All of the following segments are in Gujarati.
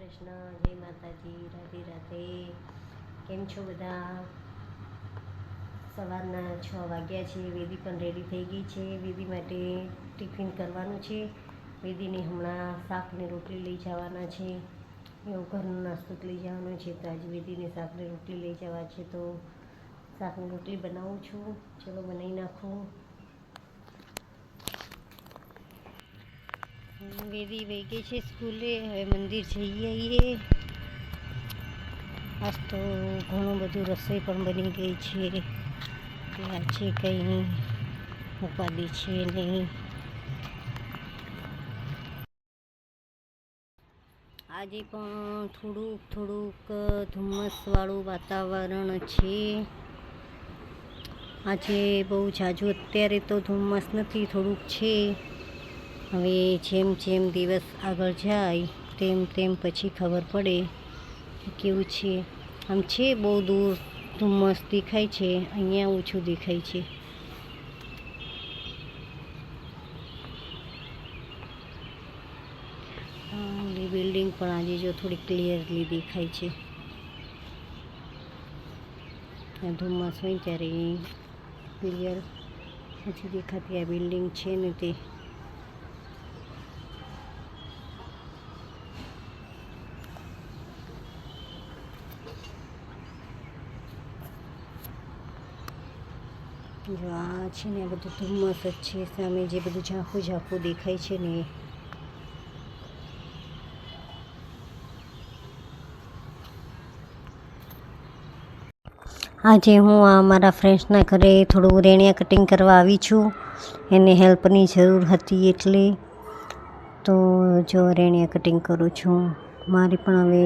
કૃષ્ણ, જય માતાજી, રાધે રાધે. કેમ છો બધા? સવારના 6 વાગ્યા છે. વેદી પણ રેડી થઈ ગઈ છે. વેદી માટે ટિફિન કરવાનું છે. વેદીને હમણાં શાકને રોટલી લઈ જવાના છે. એવું ઘરનો નાસ્તો લઈ જવાનો છે. તો આજે વેદીને શાકને રોટલી લઈ જવા છે, તો શાકની રોટલી બનાવું છું. ચલો બનાવી નાખું. વેદી વહી ગઈ છે સ્કૂલે. હવે મંદિર જઈ આવીએ. આજ તો ઘણું બધું રસોઈ પણ બની ગઈ છે. આજે કંઈ ઉપાધિ છે નહીં. આજે પણ થોડુંક ધુમ્મસવાળું વાતાવરણ છે. આજે બહુ ઝાઝું અત્યારે તો ધુમ્મસ નથી, થોડુંક છે. હવે જેમ જેમ દિવસ આગળ જાય તેમ પછી ખબર પડે કેવું છે. આમ છે બહુ દૂર ધુમ્મસ દેખાય છે, અહીંયા ઓછું દેખાય છે. બિલ્ડિંગ પણ આજે જો થોડી ક્લિયરલી દેખાય છે. ધુમ્મસ હોય ત્યારે ક્લિયર નથી દેખાતી. આ બિલ્ડિંગ છે ને તે જો આ છે ને, આ બધું ધુમ્મસ જ છે. સામે જે બધું ઝાંખું દેખાય છે ને, આજે હું મારા ફ્રેન્ડ્સના ઘરે થોડું રેણિયા કટિંગ કરવા આવી છું. એને હેલ્પની જરૂર હતી એટલે તો જો રેણિયા કટિંગ કરું છું. મારી પણ હવે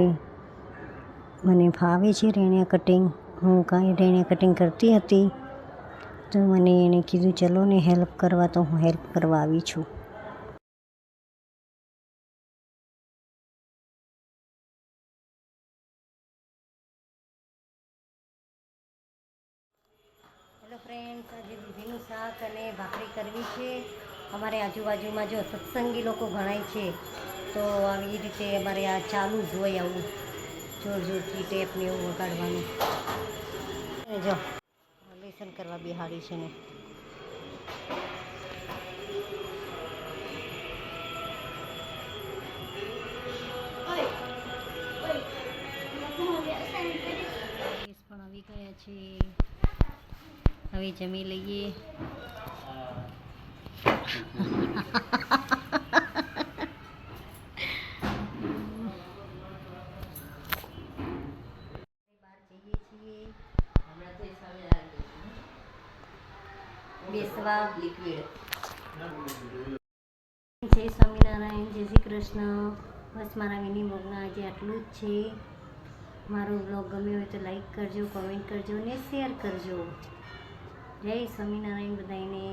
મને ફાવે છે રેણિયા કટિંગ. હું કાંઈ રેણિયા કટિંગ કરતી હતી, તો મને એણે કીધું ચલો ને હેલ્પ કરવા, તો હું હેલ્પ કરવા આવી છું. હેલો ફ્રેન્ડ્સ, આજે દૂધીનું શાક અને ભાખરી કરવી છે. અમારે આજુબાજુમાં જો સત્સંગી લોકો ઘણાય છે, તો આવી રીતે અમારે આ ચાલુ જ હોય, આવું જોરથી ટેપને એવું વગાડવાનું. જો લેસન કરવા બિહાડી છે ને. પણ આવી ગયા છે. હવે જમી લઈએ. બહાર જઈએ છીએ બેસવા. લિક્વિડ. જય સ્વામિનારાયણ, જય શ્રી કૃષ્ણ. બસ મારા મિની બ્લોગના આજે આટલું જ છે. મારો બ્લોગ ગમ્યો હોય તો લાઈક કરજો, કોમેન્ટ કરજો ને શેર કરજો. જય સ્વામિનારાયણ બધાને.